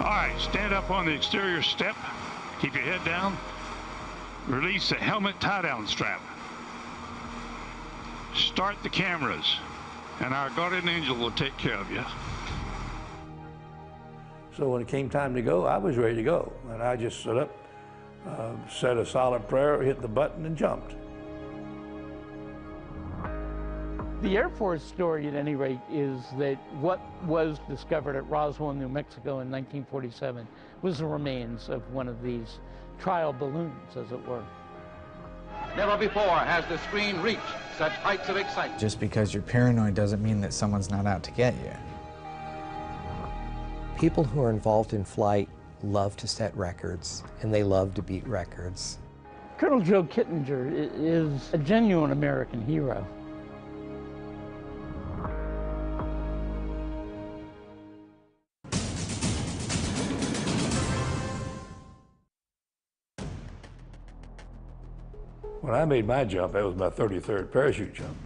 All right, stand up on the exterior step. Keep your head down. Release the helmet tie-down strap. Start the cameras, and our guardian angel will take care of you. So when it came time to go, I was ready to go. And I just stood up, said a silent prayer, hit the button, and jumped. The Air Force story, at any rate, is that what was discovered at Roswell, New Mexico in 1947 was the remains of one of these trial balloons, as it were. Never before has the screen reached such heights of excitement. Just because you're paranoid doesn't mean that someone's not out to get you. People who are involved in flight love to set records, and they love to beat records. Colonel Joe Kittinger is a genuine American hero. When I made my jump, that was my 33rd parachute jump.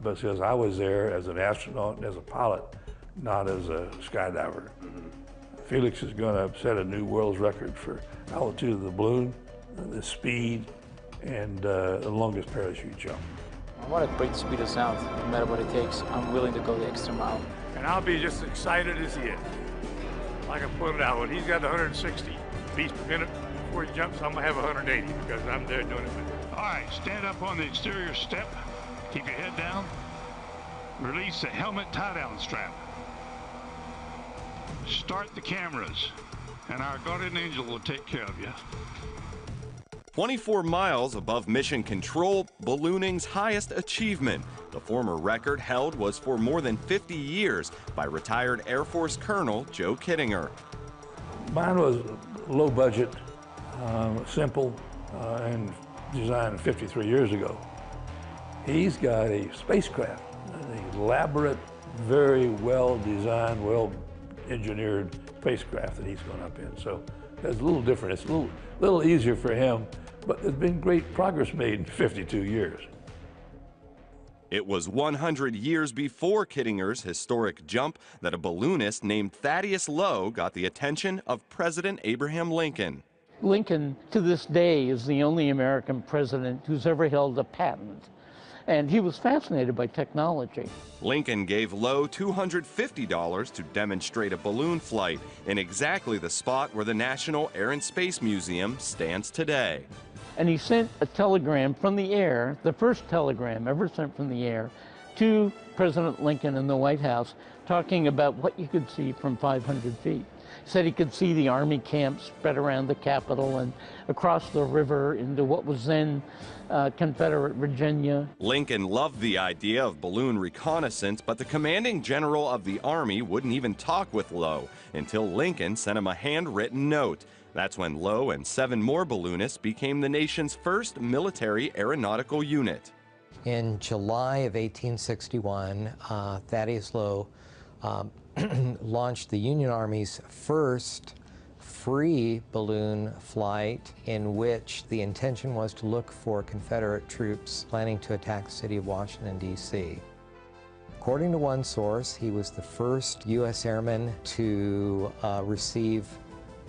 Because I was there as an astronaut and as a pilot, not as a skydiver. Felix is going to set a new world's record for altitude of the balloon, the speed, and the longest parachute jump. I want a great speed of sound, no matter what it takes. I'm willing to go the extra mile. And I'll be just as excited as he is. Like I pointed out, when he's got 160 beats per minute before he jumps, I'm going to have 180 because I'm there doing it with him. All right, stand up on the exterior step. Keep your head down. Release the helmet tie-down strap. Start the cameras, and our guardian angel will take care of you. 24 miles above mission control, ballooning's highest achievement. The former record held was for more than 50 years by retired Air Force Colonel Joe Kittinger. Mine was low budget, simple, and designed 53 years ago. He's got a spacecraft, an elaborate, very well-designed, well-engineered spacecraft that he's gone up in. So it's a little different. It's a little easier for him, but there's been great progress made in 52 years. It was 100 years before Kittinger's historic jump that a balloonist named Thaddeus Lowe got the attention of President Abraham Lincoln. Lincoln, to this day, is the only American president who's ever held a patent. And he was fascinated by technology. Lincoln gave Lowe $250 to demonstrate a balloon flight in exactly the spot where the National Air and Space Museum stands today. And he sent a telegram from the air, the first telegram ever sent from the air, to President Lincoln in the White House, talking about what you could see from 500 feet. He said he could see the Army camps spread around the Capitol and across the river into what was then Confederate Virginia. Lincoln loved the idea of balloon reconnaissance, but the commanding general of the Army wouldn't even talk with Lowe until Lincoln sent him a handwritten note. That's when Lowe and 7 more balloonists became the nation's first military aeronautical unit. In July of 1861, Thaddeus Lowe launched the Union Army's first free balloon flight, in which the intention was to look for Confederate troops planning to attack the city of Washington, D.C. According to one source, he was the first U.S. airman to receive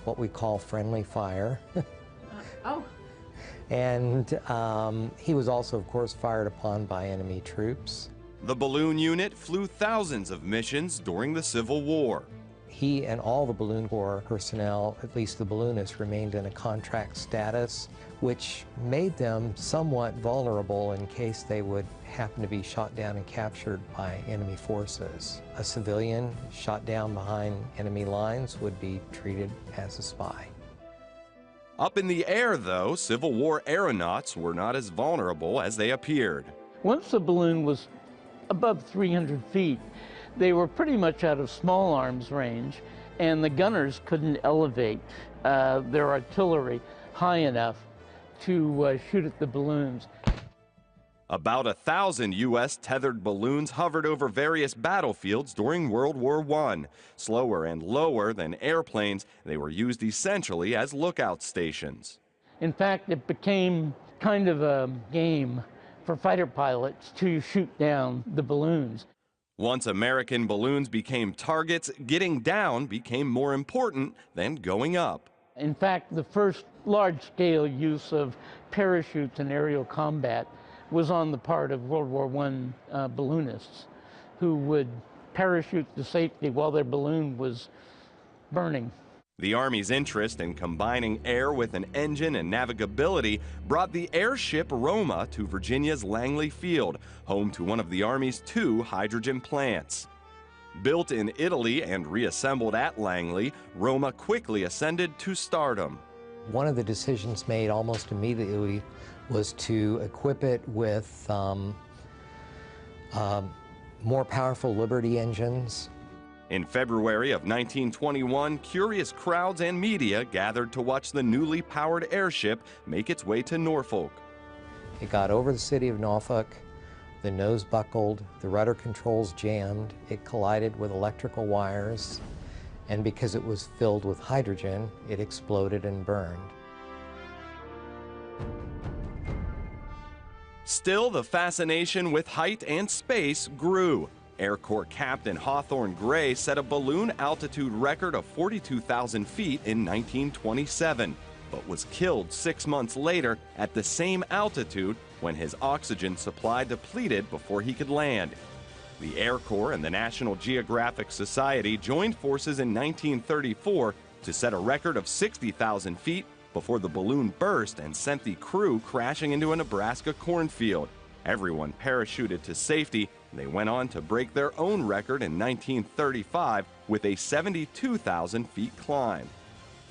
what we call friendly fire. And he was also, of course, fired upon by enemy troops. The balloon unit flew thousands of missions during the Civil War. He and all the Balloon Corps personnel, at least the balloonists, remained in a contract status, which made them somewhat vulnerable in case they would happen to be shot down and captured by enemy forces. A civilian shot down behind enemy lines would be treated as a spy. Up in the air, though, Civil War aeronauts were not as vulnerable as they appeared. Once the balloon was above 300 feet, they were pretty much out of small arms range, and the gunners couldn't elevate their artillery high enough to shoot at the balloons. About 1,000 U.S. tethered balloons hovered over various battlefields during World War I. Slower and lower than airplanes, they were used essentially as lookout stations. In fact, it became kind of a game for fighter pilots to shoot down the balloons. Once American balloons became targets, getting down became more important than going up. In fact, the first large-scale use of parachutes in aerial combat was on the part of World War I balloonists who would parachute to safety while their balloon was burning. The Army's interest in combining air with an engine and navigability brought the airship Roma to Virginia's Langley Field, home to one of the Army's 2 hydrogen plants. Built in Italy and reassembled at Langley, Roma quickly ascended to stardom. One of the decisions made almost immediately was to equip it with more powerful Liberty engines. In February of 1921, curious crowds and media gathered to watch the newly powered airship make its way to Norfolk. It got over the city of Norfolk, the nose buckled, the rudder controls jammed, it collided with electrical wires, and because it was filled with hydrogen, it exploded and burned. Still, the fascination with height and space grew. Air Corps Captain Hawthorne Gray set a balloon altitude record of 42,000 feet in 1927, but was killed 6 months later at the same altitude when his oxygen supply depleted before he could land. The Air Corps and the National Geographic Society joined forces in 1934 to set a record of 60,000 feet before the balloon burst and sent the crew crashing into a Nebraska cornfield. Everyone parachuted to safety. They went on to break their own record in 1935 with a 72,000 feet climb.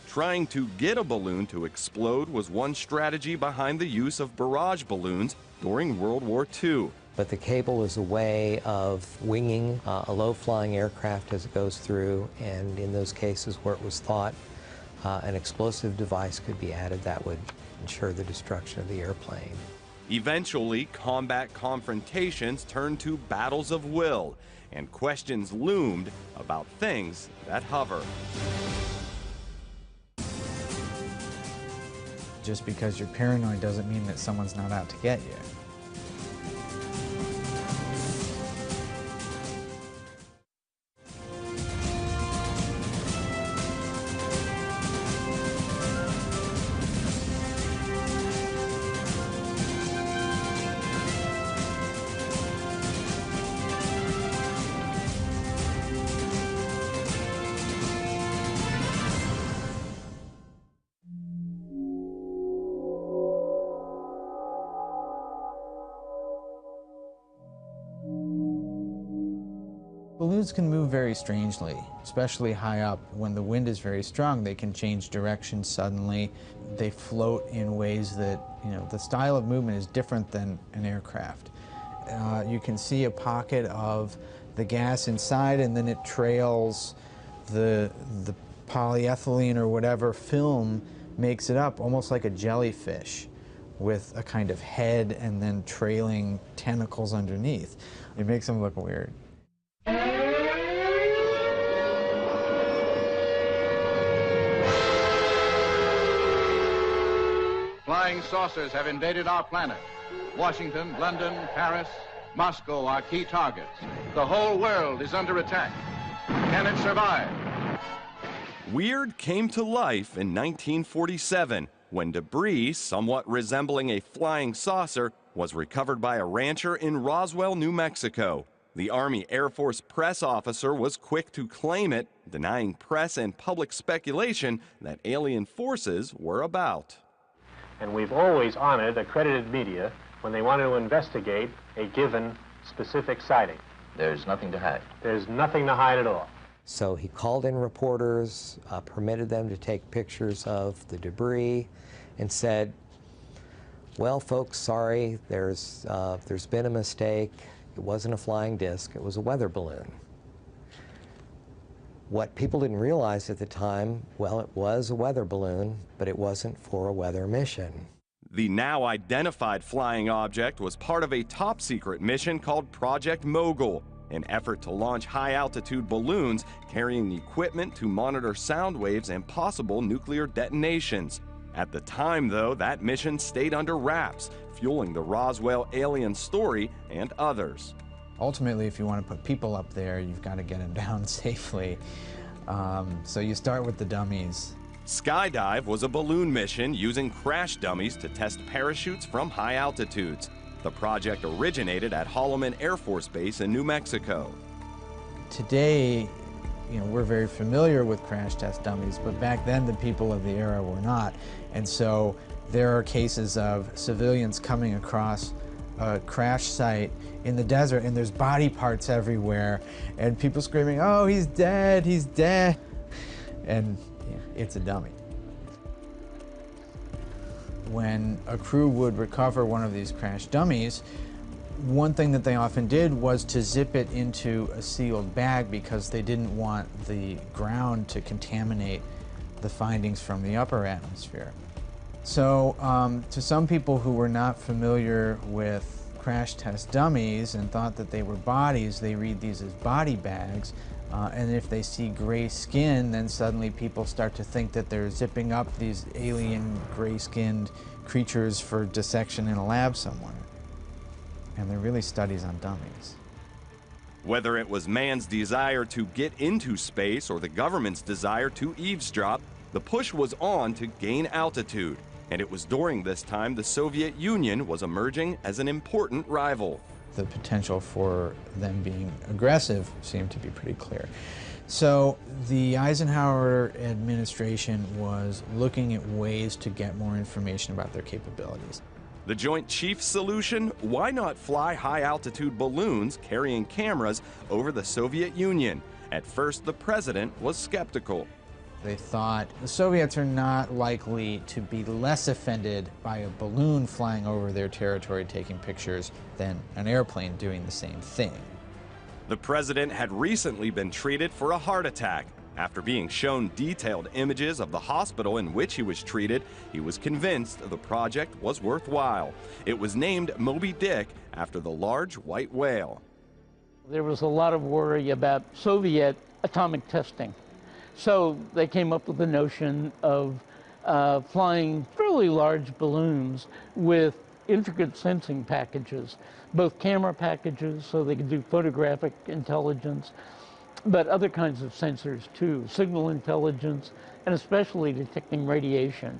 Trying to get a balloon to explode was one strategy behind the use of barrage balloons during World War II. But the cable is a way of winging a low-flying aircraft as it goes through, and in those cases where it was thought an explosive device could be added, that would ensure the destruction of the airplane. Eventually, combat confrontations turned to battles of will, and questions loomed about things that hover. Just because you're paranoid doesn't mean that someone's not out to get you. Balloons can move very strangely, especially high up. When the wind is very strong, they can change direction suddenly. They float in ways that, the style of movement is different than an aircraft. You can see a pocket of the gas inside, and then it trails the polyethylene or whatever film makes it up, almost like a jellyfish with a kind of head and then trailing tentacles underneath. It makes them look weird. Flying saucers have invaded our planet. Washington, London, Paris, Moscow are key targets. The whole world is under attack. Can it survive? Weird came to life in 1947 when debris, somewhat resembling a flying saucer, was recovered by a rancher in Roswell, New Mexico. The Army Air Force press officer was quick to claim it, denying press and public speculation that alien forces were about. And we've always honored accredited media when they want to investigate a given specific sighting. There's nothing to hide. There's nothing to hide at all. So he called in reporters, permitted them to take pictures of the debris, and said, well, folks, sorry, there's been a mistake. It wasn't a flying disc, it was a weather balloon. What people didn't realize at the time, well, it was a weather balloon, but it wasn't for a weather mission. The now identified flying object was part of a top-secret mission called Project Mogul, an effort to launch high-altitude balloons carrying the equipment to monitor sound waves and possible nuclear detonations. At the time, though, that mission stayed under wraps, fueling the Roswell alien story and others. Ultimately, if you want to put people up there, you've got to get them down safely. So you start with the dummies. Skydive was a balloon mission using crash dummies to test parachutes from high altitudes. The project originated at Holloman Air Force Base in New Mexico. Today, we're very familiar with crash test dummies, but back then the people of the era were not. And so there are cases of civilians coming across a crash site in the desert, and there's body parts everywhere, and people screaming, "Oh, he's dead, he's dead." And it's a dummy. When a crew would recover one of these crash dummies, one thing that they often did was to zip it into a sealed bag because they didn't want the ground to contaminate the findings from the upper atmosphere. So to some people who were not familiar with crash test dummies and thought that they were bodies, they read these as body bags. And if they see gray skin, then suddenly people start to think that they're zipping up these alien gray-skinned creatures for dissection in a lab somewhere. And they're really studies on dummies. Whether it was man's desire to get into space or the government's desire to eavesdrop, the push was on to gain altitude. And it was during this time the Soviet Union was emerging as an important rival. The potential for them being aggressive seemed to be pretty clear. So the Eisenhower administration was looking at ways to get more information about their capabilities. The Joint Chiefs solution? Why not fly high-altitude balloons carrying cameras over the Soviet Union? At first, the president was skeptical. They thought the Soviets are not likely to be less offended by a balloon flying over their territory taking pictures than an airplane doing the same thing. The president had recently been treated for a heart attack. After being shown detailed images of the hospital in which he was treated, he was convinced the project was worthwhile. It was named Moby Dick after the large white whale. There was a lot of worry about Soviet atomic testing. So they came up with the notion of flying fairly large balloons with intricate sensing packages, both camera packages so they could do photographic intelligence, but other kinds of sensors too, signal intelligence, and especially detecting radiation.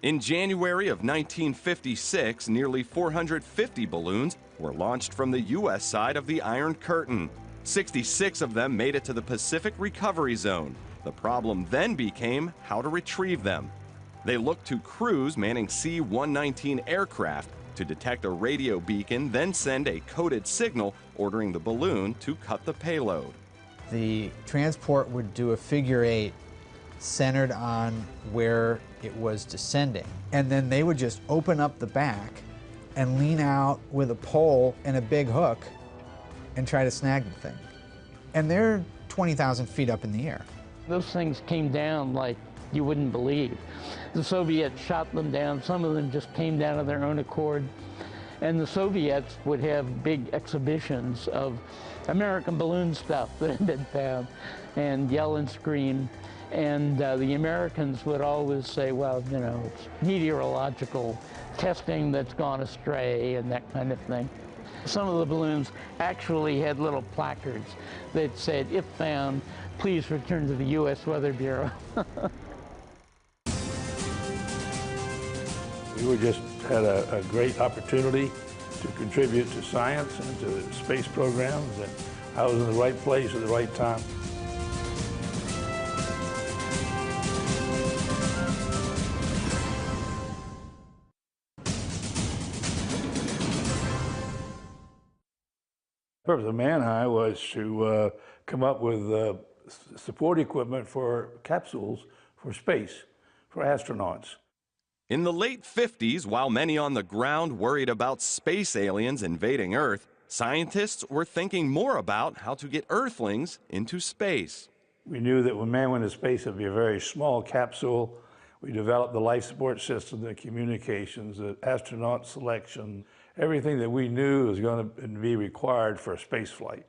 In January of 1956, nearly 450 balloons were launched from the U.S. side of the Iron Curtain. 66 of them made it to the Pacific Recovery Zone. The problem then became how to retrieve them. They looked to crews manning C-119 aircraft to detect a radio beacon, then send a coded signal ordering the balloon to cut the payload. The transport would do a figure 8 centered on where it was descending. And then they would just open up the back and lean out with a pole and a big hook and try to snag the thing. And they're 20,000 feet up in the air. Those things came down like you wouldn't believe. The Soviets shot them down. Some of them just came down of their own accord. And the Soviets would have big exhibitions of American balloon stuff that had been found and yell and scream. And the Americans would always say, well, it's meteorological testing that's gone astray and that kind of thing. Some of the balloons actually had little placards that said, if found, please return to the U.S. Weather Bureau. We just had a great opportunity to contribute to science and to space programs, and I was in the right place at the right time. The purpose of Manhigh was to come up with support equipment for capsules for space, for astronauts. In the late 50s, while many on the ground worried about space aliens invading Earth, scientists were thinking more about how to get Earthlings into space. We knew that when man went to space, it would be a very small capsule. We developed the life support system, the communications, the astronaut selection, everything that we knew was going to be required for a space flight.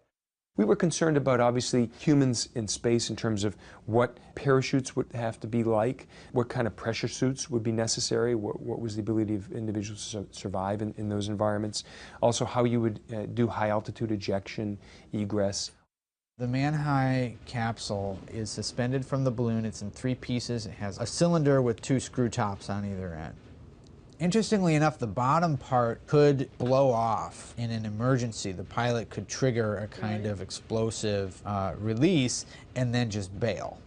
We were concerned about, obviously, humans in space in terms of what parachutes would have to be like, what kind of pressure suits would be necessary, what was the ability of individuals to survive in those environments, also how you would do high-altitude ejection, egress. The man-high capsule is suspended from the balloon. It's in 3 pieces. It has a cylinder with 2 screw tops on either end. Interestingly enough, the bottom part could blow off in an emergency. The pilot could trigger a kind of explosive release and then just bail.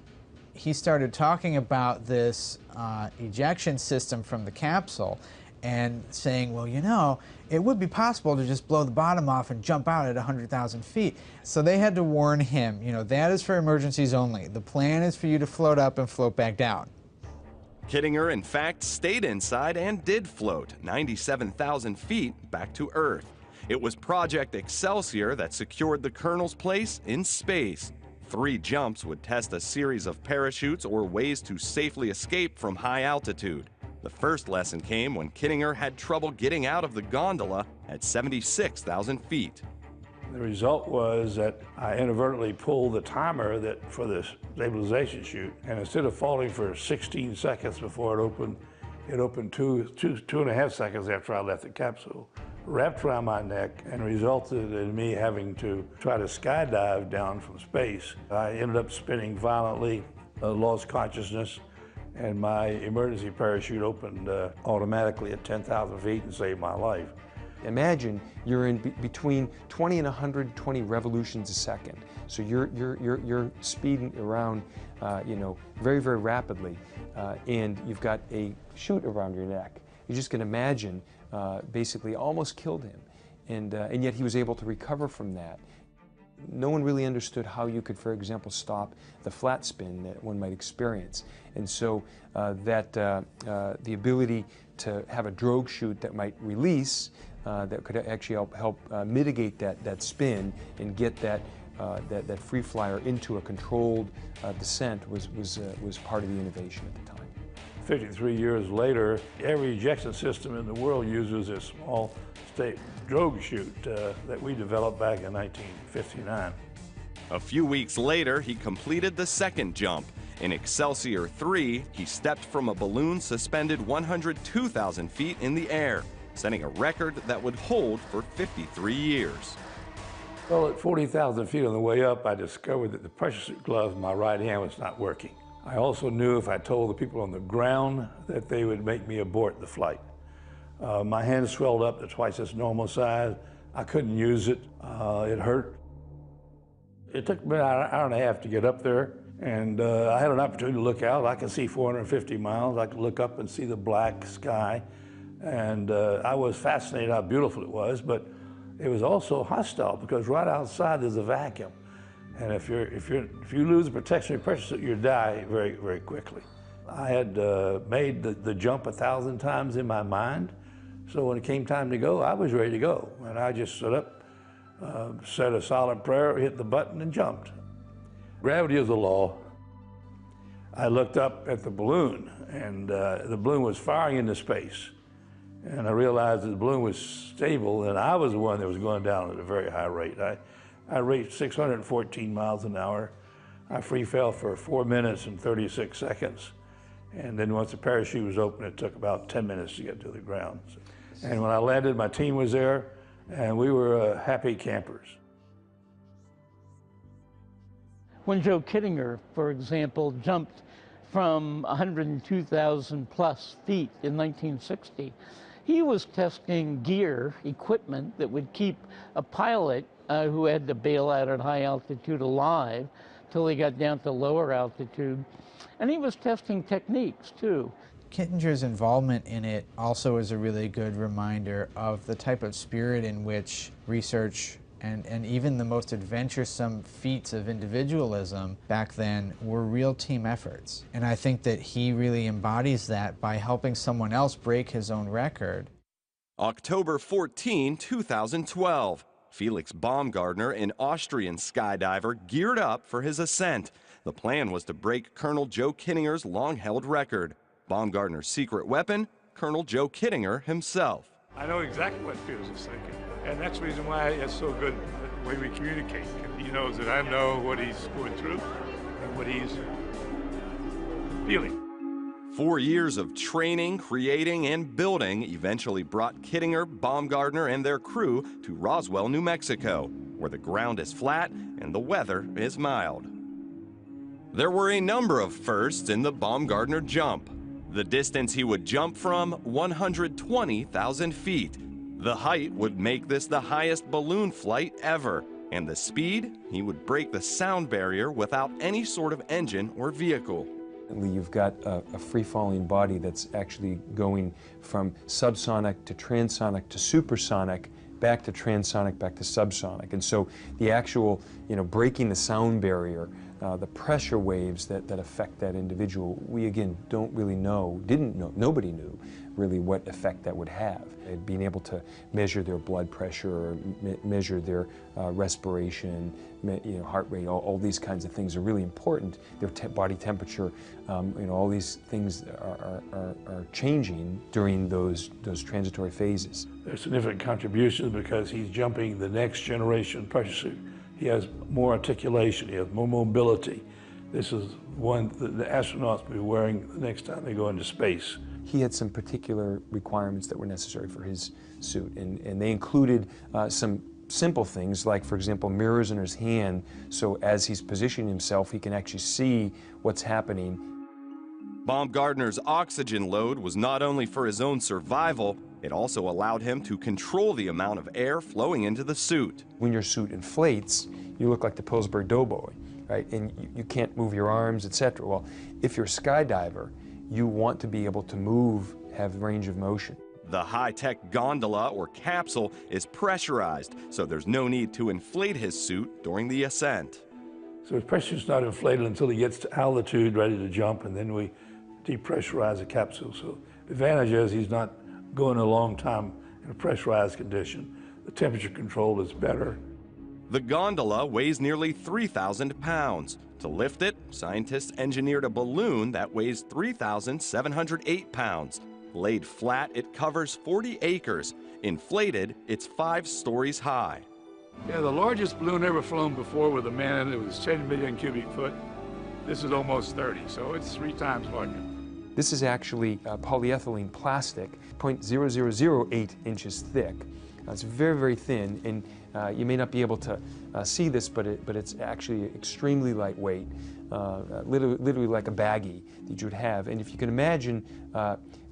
He started talking about this ejection system from the capsule and saying, well, you know, it would be possible to just blow the bottom off and jump out at 100,000 feet. So they had to warn him, you know, that is for emergencies only. The plan is for you to float up and float back down. Kittinger, in fact, stayed inside and did float 97,000 feet back to Earth. It was Project Excelsior that secured the Colonel's place in space. 3 jumps would test a series of parachutes or ways to safely escape from high altitude. The first lesson came when Kittinger had trouble getting out of the gondola at 76,000 feet. The result was that I inadvertently pulled the timer for the stabilization chute, and instead of falling for 16 seconds before it opened two and a half seconds after I left the capsule, wrapped around my neck, and resulted in me having to try to skydive down from space. I ended up spinning violently, lost consciousness, and my emergency parachute opened automatically at 10,000 feet and saved my life. Imagine you're in between 20 and 120 revolutions a second. So you're speeding around, you know, very, very rapidly, and you've got a chute around your neck. You just can imagine, basically almost killed him, and yet he was able to recover from that. No one really understood how you could, for example, stop the flat spin that one might experience. And so the ability to have a drogue chute that might release, that could actually help mitigate that spin and get that free flyer into a controlled descent was part of the innovation at the time. 53 years later, every ejection system in the world uses a small drogue chute that we developed back in 1959. A few weeks later, he completed the second jump. In Excelsior 3, he stepped from a balloon suspended 102,000 feet in the air, setting a record that would hold for 53 years. Well, at 40,000 feet on the way up, I discovered that the pressure suit glove in my right hand was not working. I also knew if I told the people on the ground that they would make me abort the flight. My hand swelled up to twice its normal size. I couldn't use it. It hurt. It took me an hour and a half to get up there, and I had an opportunity to look out. I could see 450 miles. I could look up and see the black sky, and I was fascinated how beautiful it was, but it was also hostile because right outside there's a vacuum. And if you lose the protection of your pressure suit, you die very, very quickly. I had made the jump 1,000 times in my mind, so when it came time to go, I was ready to go. And I just stood up, said a silent prayer, hit the button, and jumped. Gravity is a law. I looked up at the balloon, and the balloon was firing into space. And I realized that the balloon was stable, and I was the one that was going down at a very high rate. I reached 614 miles an hour. I free fell for 4 minutes and 36 seconds. And then once the parachute was open, it took about 10 minutes to get to the ground. And when I landed, my team was there, and we were happy campers. When Joe Kittinger, for example, jumped from 102,000 plus feet in 1960, he was testing gear, equipment that would keep a pilot who had to bail out at high altitude alive till he got down to lower altitude. And he was testing techniques too. Kittinger's involvement in it also is a really good reminder of the type of spirit in which research and even the most adventuresome feats of individualism back then were real team efforts. And I think that he really embodies that by helping someone else break his own record. October 14, 2012. Felix Baumgartner, an Austrian skydiver, geared up for his ascent. The plan was to break Colonel Joe Kittinger's long-held record. Baumgartner's secret weapon, Colonel Joe Kittinger himself. I know exactly what Felix is thinking, and that's the reason why it's so good the way we communicate. And he knows that I know what he's going through and what he's feeling. 4 years of training, creating, and building eventually brought Kittinger, Baumgartner, and their crew to Roswell, New Mexico, where the ground is flat and the weather is mild. There were a number of firsts in the Baumgartner jump. The distance he would jump from, 120,000 feet. The height would make this the highest balloon flight ever, and the speed, he would break the sound barrier without any sort of engine or vehicle. You've got a free-falling body that's actually going from subsonic to transonic to supersonic, back to transonic, back to subsonic. And so the actual, breaking the sound barrier, the pressure waves that affect that individual, we again don't really know, didn't know, nobody knew really what effect that would have. And being able to measure their blood pressure, or measure their respiration, heart rate, all these kinds of things are really important. Their body temperature, all these things are changing during those transitory phases. There's significant contributions because he's jumping the next generation pressure suit. He has more articulation, he has more mobility. This is one that the astronauts will be wearing the next time they go into space. He had some particular requirements that were necessary for his suit, and they included some simple things like, for example, mirrors in his hand, so as he's positioning himself, he can actually see what's happening. Baumgartner's oxygen load was not only for his own survival, it also allowed him to control the amount of air flowing into the suit. When your suit inflates, you look like the Pillsbury Doughboy, right? And you can't move your arms, etc. Well, if you're a skydiver, you want to be able to move, have range of motion. The high-tech gondola or capsule is pressurized, so there's no need to inflate his suit during the ascent. So his pressure's not inflated until he gets to altitude, ready to jump, and then we depressurize the capsule. So the advantage is he's not going a long time in a pressurized condition. The temperature control is better. The gondola weighs nearly 3,000 pounds. To lift it, scientists engineered a balloon that weighs 3,708 pounds. Laid flat, it covers 40 acres. Inflated, it's 5 stories high. Yeah, the largest balloon ever flown before with a man in it was 10 million cubic foot. This is almost 30, so it's 3 times larger. This is actually polyethylene plastic, 0.0008 inches thick. It's very, very thin, and you may not be able to see this, but it's actually extremely lightweight, literally like a baggie that you would have. And if you can imagine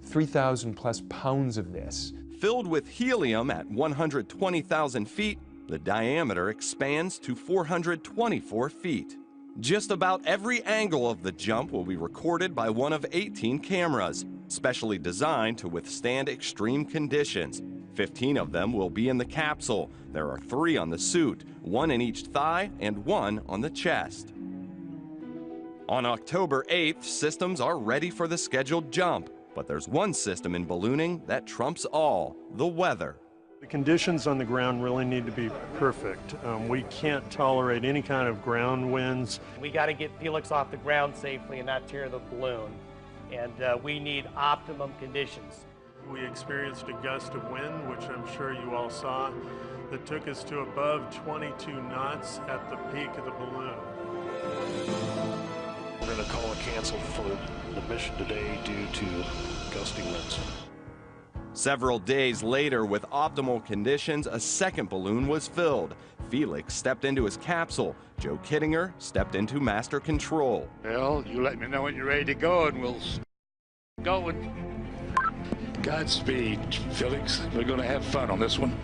3,000 plus pounds of this. Filled with helium at 120,000 feet, the diameter expands to 424 feet. Just about every angle of the jump will be recorded by one of 18 cameras, specially designed to withstand extreme conditions. 15 of them will be in the capsule. There are 3 on the suit, 1 in each thigh and 1 on the chest. On October 8th, systems are ready for the scheduled jump, but there's one system in ballooning that trumps all: the weather. The conditions on the ground really need to be perfect. We can't tolerate any kind of ground winds. We got to get Felix off the ground safely and not tear the balloon, and we need optimum conditions. We experienced a gust of wind, which I'm sure you all saw, that took us to above 22 knots at the peak of the balloon. We're going to call a cancel for the mission today due to gusty winds. Several days later, with optimal conditions, a second balloon was filled. Felix stepped into his capsule. Joe Kittinger stepped into master control. Well, you let me know when you're ready to go, and we'll go. Godspeed, Felix. We're going to have fun on this one.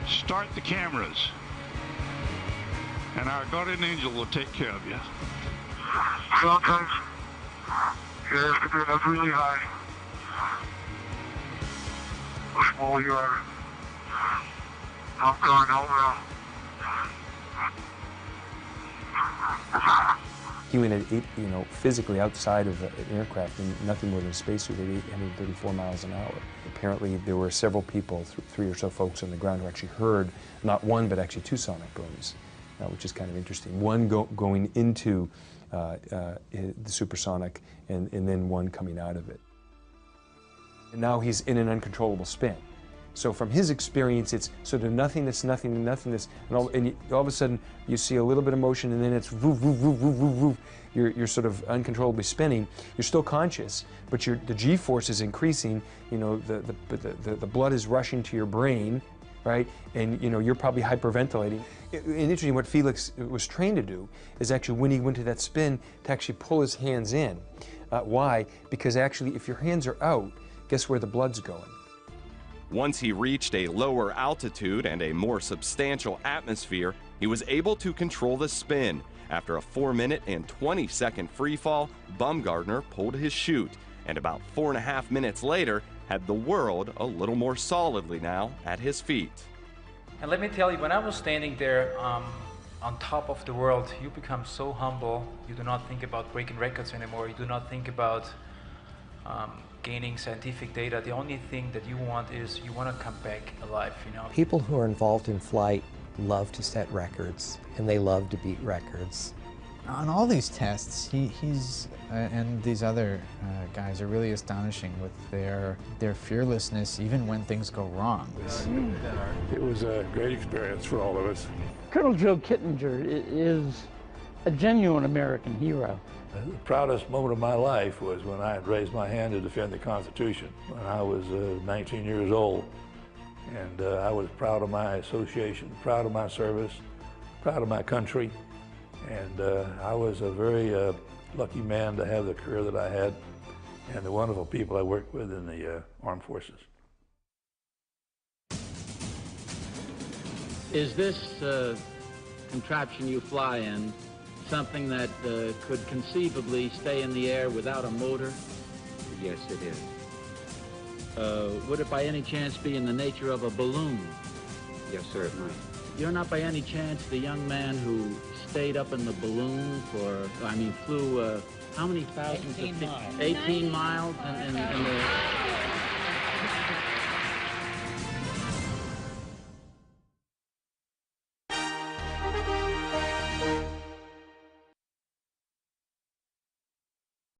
Start the cameras, and our guardian angel will take care of you. Sometimes you have to get up really high. The smaller you are, I'm going over. He went at physically outside of an aircraft in nothing more than a spacesuit at 834 miles an hour. Apparently, there were several people, 3 or so folks on the ground, who actually heard not one, but actually 2 sonic booms, which is kind of interesting. One going into the supersonic, and then one coming out of it. And now he's in an uncontrollable spin. So from his experience, it's sort of nothingness, nothing, nothingness, and all of a sudden you see a little bit of motion, and then it's woof, woof, woof, woof, woof, woof. You're sort of uncontrollably spinning. You're still conscious, but the G-force is increasing. The blood is rushing to your brain, right? And you're probably hyperventilating. And interesting, what Felix was trained to do is actually, when he went to that spin, to actually pull his hands in. Why? Because actually, if your hands are out, guess where the blood's going? Once he reached a lower altitude and a more substantial atmosphere, he was able to control the spin. After a 4-minute and 20-second free fall, Bumgardner pulled his chute, and about 4.5 minutes later, had the world a little more solidly now at his feet. And let me tell you, when I was standing there on top of the world, you become so humble. You do not think about breaking records anymore. You do not think about gaining scientific data. The only thing that you want is you want to come back alive, People who are involved in flight love to set records, and they love to beat records. On all these tests, he's and these other guys are really astonishing with their fearlessness, even when things go wrong. It was a great experience for all of us. Colonel Joe Kittinger is a genuine American hero. The proudest moment of my life was when I had raised my hand to defend the Constitution when I was 19 years old. And I was proud of my association, proud of my service, proud of my country. And I was a very lucky man to have the career that I had and the wonderful people I worked with in the armed forces. Is this contraption you fly in something that could conceivably stay in the air without a motor? Yes, it is. Would it by any chance be in the nature of a balloon? Yes, sir, it might. You're not by any chance the young man who stayed up in the balloon flew how many thousands of feet? 18 miles in the